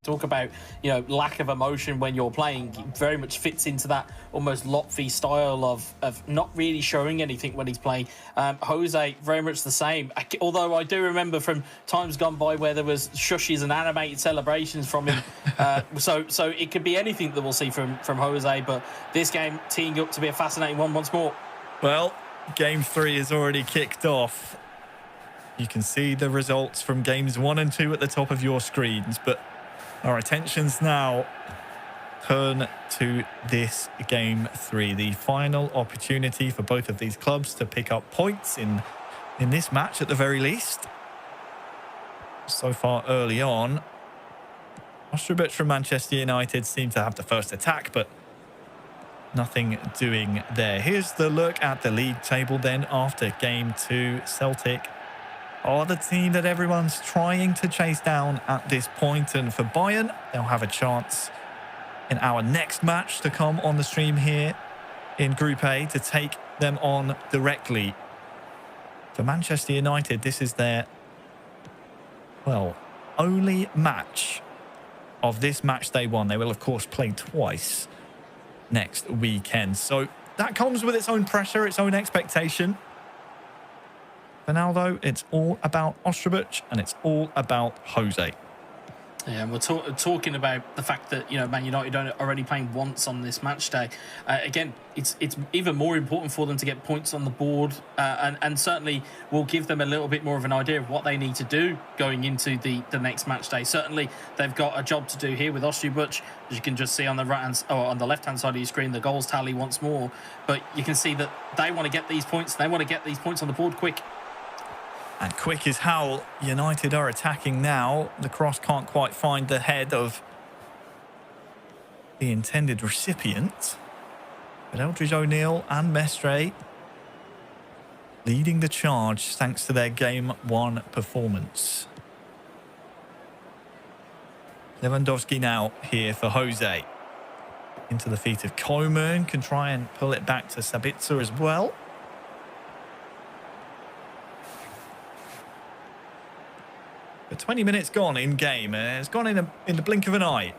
Talk about, lack of emotion when you're playing. It very much fits into that almost Lotfi style of not really showing anything when he's playing. Jose, very much the same. Although I do remember from times gone by where there was shushes and animated celebrations from him. So it could be anything that we'll see from Jose. But this game teeing up to be a fascinating one once more. Well, Game 3 has already kicked off. You can see the results from games 1 and 2 at the top of your screens, but our attentions now turn to this Game 3, the final opportunity for both of these clubs to pick up points in this match at the very least. So far early on, Ostrovic from Manchester United seem to have the first attack, but nothing doing there. Here's the look at the league table then after Game 2. Celtic are the team that everyone's trying to chase down at this point. And for Bayern, they'll have a chance in our next match to come on the stream here in Group A to take them on directly. For Manchester United, this is their, well, only match of this match day one. They will, of course, play twice next weekend. So that comes with its own pressure, its own expectation. For now, though, it's all about Ostrovic and it's all about Jose. Yeah, and we're talking about the fact that, Man United are already playing once on this match day. Again, it's even more important for them to get points on the board and certainly will give them a little bit more of an idea of what they need to do going into the next match day. Certainly, they've got a job to do here with Ostrovic. As you can just see on the on the left-hand side of your screen, the goals tally once more. But you can see that they want to get these points. They want to get these points on the board quick. And quick is how United are attacking now. The cross can't quite find the head of the intended recipient. But Eldridge O'Neill and Mestre leading the charge thanks to their Game 1 performance. Lewandowski now here for Jose. Into the feet of Coman. Can try and pull it back to Sabitzer as well. But 20 minutes gone in game. It's gone in the blink of an eye.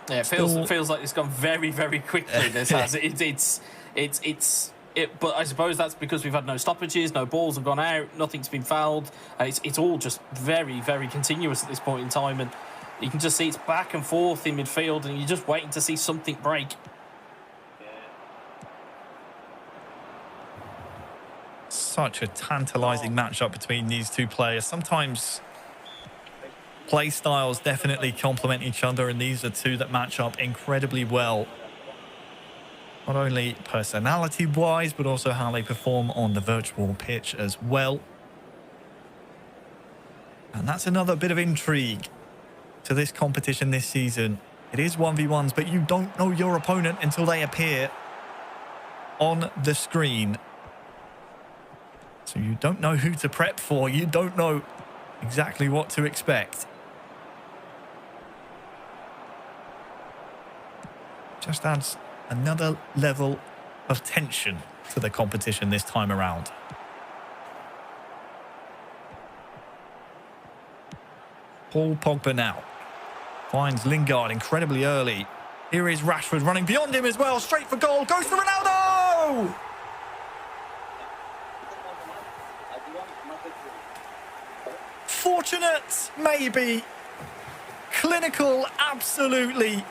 Yeah, it feels like it's gone very, very quickly. This has but I suppose that's because we've had no stoppages, no balls have gone out, nothing's been fouled. It's all just very, very continuous at this point in time, and you can just see it's back and forth in midfield, and you're just waiting to see something break. Such a tantalising matchup between these two players. Sometimes play styles definitely complement each other, and these are two that match up incredibly well. Not only personality-wise, but also how they perform on the virtual pitch as well. And that's another bit of intrigue to this competition this season. It is 1v1s, but you don't know your opponent until they appear on the screen. So you don't know who to prep for. You don't know exactly what to expect. Just adds another level of tension to the competition this time around. Paul Pogba now finds Lingard incredibly early. Here is Rashford running beyond him as well. Straight for goal. Goes to Ronaldo! Fortunate, maybe. Clinical, absolutely.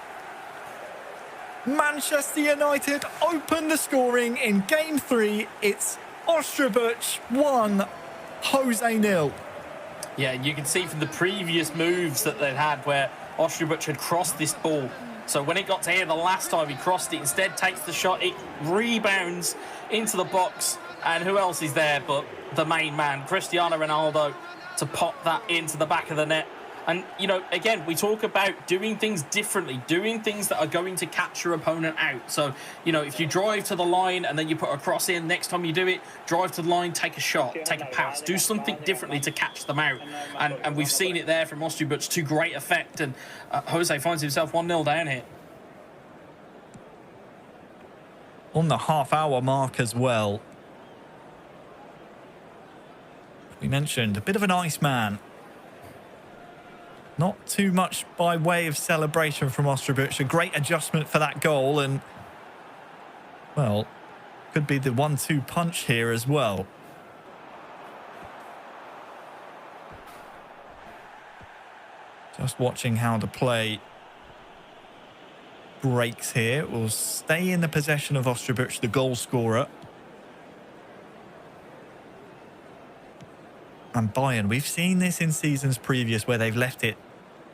Manchester United open the scoring in Game 3. It's Ostrovic 1, Jose 0. Yeah, you can see from the previous moves that they'd had where Ostrovic had crossed this ball. So when it got to here the last time, he crossed it, instead takes the shot, it rebounds into the box. And who else is there but the main man, Cristiano Ronaldo, to pop that into the back of the net. And, again, we talk about doing things differently, doing things that are going to catch your opponent out. So, if you drive to the line and then you put a cross in, next time you do it, drive to the line, take a shot, take a pass, do something differently to catch them out. And we've seen it there from Ostrovic to great effect. And Jose finds himself 1-0 down here. On the half-hour mark as well. We mentioned a bit of an Iceman. Not too much by way of celebration from Ostrobuch. A great adjustment for that goal and, well, could be the 1-2 punch here as well. Just watching how the play breaks here. Will stay in the possession of Ostrobuch, the goal scorer. And Bayern, we've seen this in seasons previous where they've left it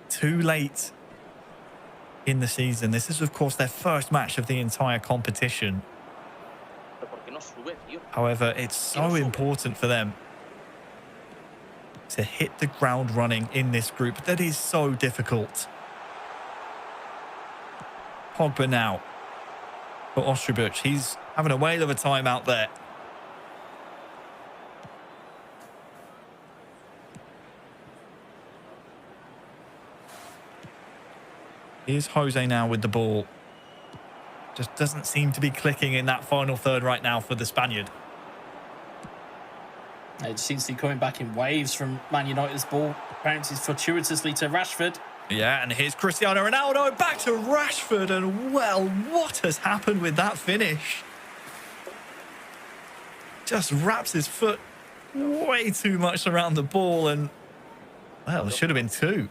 too late in the season. This is, of course, their first match of the entire competition. However, it's so important for them to hit the ground running in this group. That is so difficult. Pogba now for Ostrobuch. He's having a whale of a time out there. Here's Jose now with the ball. Just doesn't seem to be clicking in that final third right now for the Spaniard. It seems to be coming back in waves from Man United's ball. Bounces fortuitously to Rashford. Yeah, and here's Cristiano Ronaldo back to Rashford. And, well, what has happened with that finish? Just wraps his foot way too much around the ball. And, well, it should have been two.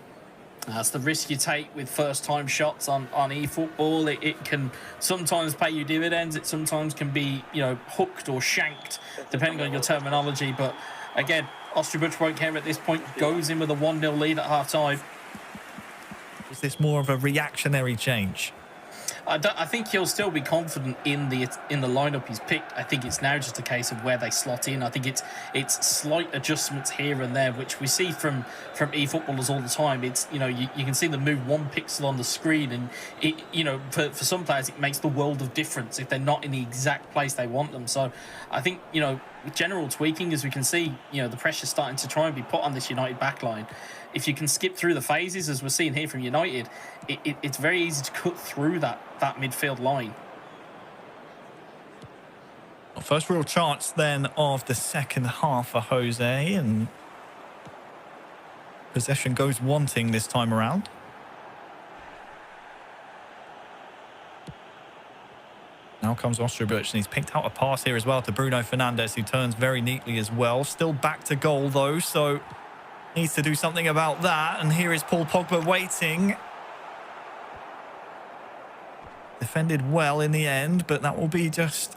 That's the risk you take with first-time shots on eFootball. It can sometimes pay you dividends. It sometimes can be, hooked or shanked, depending on your terminology. But again, Ostrobuch won't care at this point. Goes in with a 1-0 lead at half-time. Is this more of a reactionary change? I think he'll still be confident in the lineup he's picked. I think it's now just a case of where they slot in. I think it's slight adjustments here and there, which we see from eFootballers all the time. It's you can see them move 1 pixel on the screen, and for some players it makes the world of difference if they're not in the exact place they want them. So I think with general tweaking, as we can see, the pressure's starting to try and be put on this United backline. If you can skip through the phases, as we're seeing here from United, it's very easy to cut through that midfield line. Well, first real chance then of the second half for Jose, and possession goes wanting this time around. Now comes Ostrobuch, and he's picked out a pass here as well to Bruno Fernandes, who turns very neatly as well. Still back to goal though, so needs to do something about that. And here is Paul Pogba waiting. Defended well in the end, but that will be just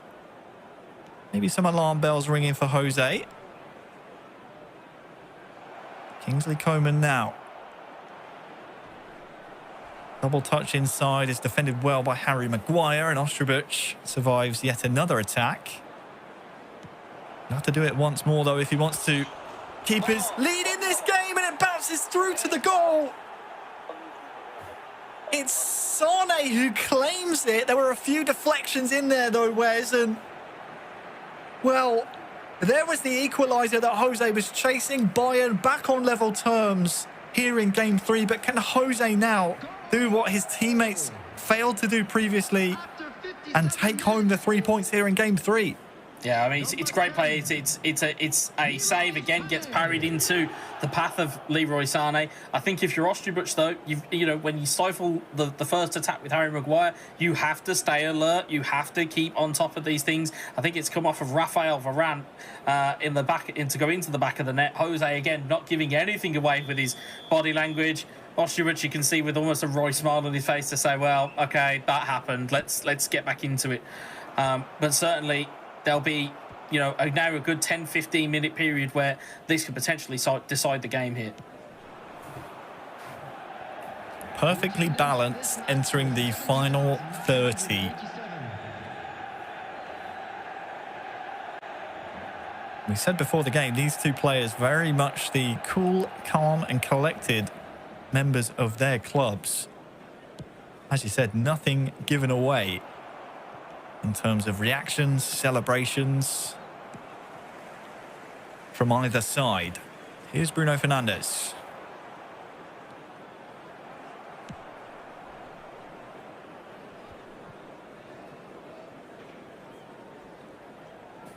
maybe some alarm bells ringing for Jose. Kingsley Coman now. Double touch inside is defended well by Harry Maguire, and Ostrobuch survives yet another attack. He'll have to do it once more though if he wants to keep his lead in this game, and it bounces through to the goal. It's Sane who claims it. There were a few deflections in there though, Wes, and well, there was the equaliser that Jose was chasing. Bayern back on level terms here in Game 3, but can Jose now do what his teammates failed to do previously and take home the 3 points here in Game 3? Yeah, I mean, it's great play. It's a save, again, gets parried into the path of Leroy Sane. I think if you're Ostrobuch, though, when you stifle the first attack with Harry Maguire, you have to stay alert. You have to keep on top of these things. I think it's come off of Rafael Varane to go into the back of the net. Jose, again, not giving anything away with his body language. Ostrobuch, you can see with almost a wry smile on his face to say, well, okay, that happened. Let's get back into it. But certainly there'll be, now a good 10-15 minute period where this could potentially decide the game here. Perfectly balanced entering the final 30. We said before the game, these two players very much the cool, calm and collected members of their clubs. As you said, nothing given away in terms of reactions, celebrations from either side. Here's Bruno Fernandes.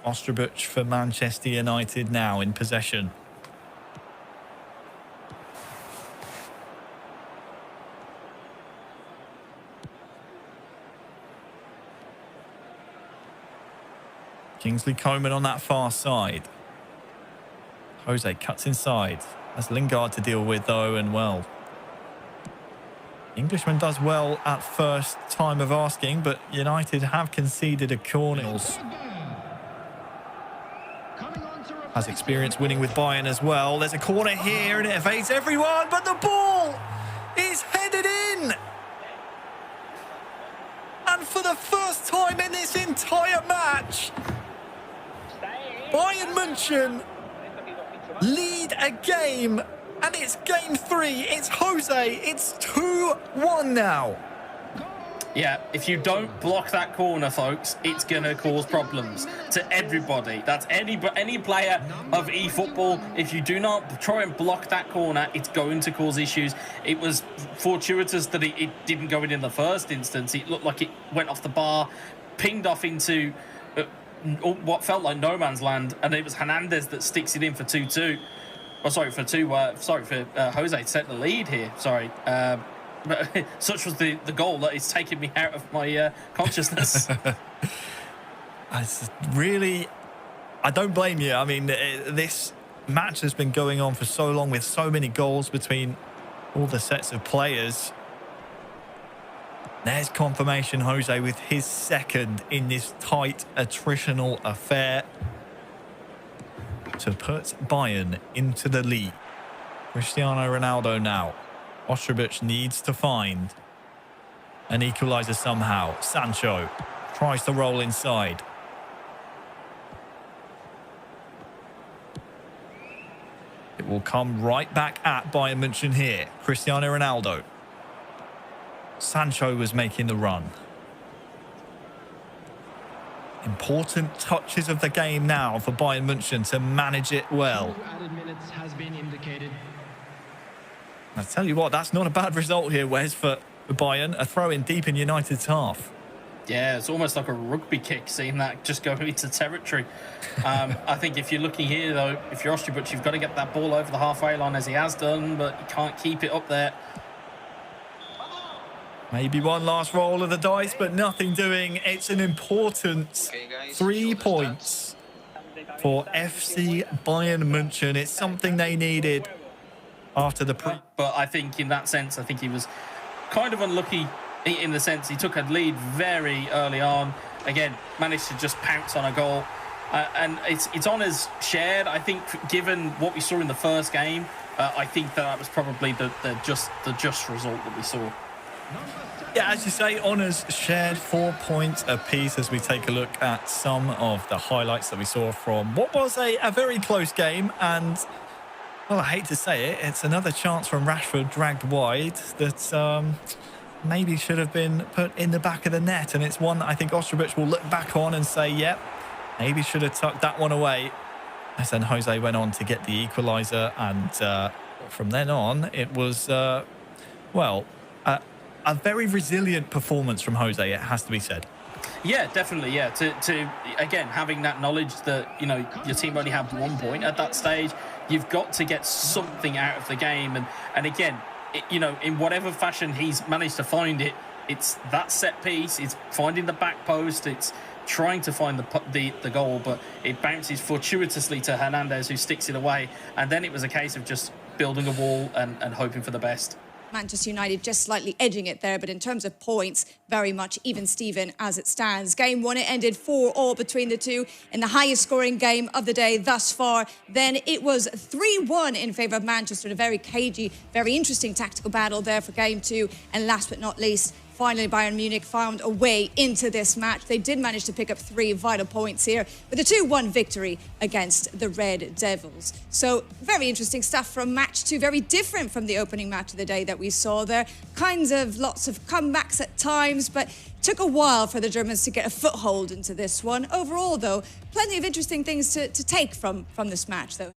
Ostrobuch for Manchester United now in possession. Kingsley Coman on that far side. Jose cuts inside. Has Lingard to deal with, though, and well, Englishman does well at first time of asking, but United have conceded a corner. Has experience winning with Bayern as well. There's a corner here and it evades everyone, but the ball is headed in. And for the first time in this entire match, Bayern München lead a game, and it's game 3. It's Jose. It's 2-1 now. Yeah, if you don't block that corner, folks, it's going to cause problems to everybody. That's any player of eFootball. If you do not try and block that corner, it's going to cause issues. It was fortuitous that it didn't go in the first instance. It looked like it went off the bar, pinged off into what felt like no man's land, and it was Hernandez that sticks it in for 2-2. Oh, sorry, for Jose to set the lead here. Sorry. But such was the goal that it's taken me out of my consciousness. Really, I don't blame you. I mean, this match has been going on for so long with so many goals between all the sets of players. There's confirmation, Jose, with his second in this tight attritional affair to put Bayern into the lead. Cristiano Ronaldo now. Ostrobich needs to find an equaliser somehow. Sancho tries to roll inside. It will come right back at Bayern München here. Cristiano Ronaldo. Sancho was making the run. Important touches of the game now for Bayern München to manage it well. I tell you what, that's not a bad result here, Wes, for Bayern. A throw-in deep in United's half. Yeah, it's almost like a rugby kick, seeing that just go into territory. I think if you're looking here, though, if you're Ostrobich, you've got to get that ball over the halfway line as he has done, but you can't keep it up there. Maybe one last roll of the dice, but nothing doing. It's an important 3 points for FC Bayern München. It's something they needed after the But I think in that sense, I think he was kind of unlucky in the sense he took a lead very early on. Again, managed to just pounce on a goal. And it's honours shared. I think given what we saw in the first game, I think that was probably the just result that we saw. Yeah, as you say, honours shared, 4 points apiece as we take a look at some of the highlights that we saw from what was a very close game. And well, I hate to say it, it's another chance from Rashford dragged wide that maybe should have been put in the back of the net. And it's one that I think Ostrobich will look back on and say, yep, maybe should have tucked that one away. As then Jose went on to get the equaliser. And from then on, it was, a very resilient performance from Jose, it has to be said. Yeah, definitely. Yeah, to again having that knowledge that your team only had 1 point at that stage, you've got to get something out of the game, and again, in whatever fashion he's managed to find it, it's that set piece, it's finding the back post, it's trying to find the goal, but it bounces fortuitously to Hernandez, who sticks it away, and then it was a case of just building a wall and hoping for the best. Manchester United just slightly edging it there, but in terms of points, very much even Steven as it stands. Game 1, it ended 4-4 between the two in the highest scoring game of the day thus far. Then it was 3-1 in favour of Manchester, a very cagey, very interesting tactical battle there for Game 2. And last but not least, finally, Bayern Munich found a way into this match. They did manage to pick up 3 vital points here with a 2-1 victory against the Red Devils. So very interesting stuff from match 2. Very different from the opening match of the day that we saw there. Kinds of lots of comebacks at times, but took a while for the Germans to get a foothold into this one. Overall, though, plenty of interesting things to take from this match, though.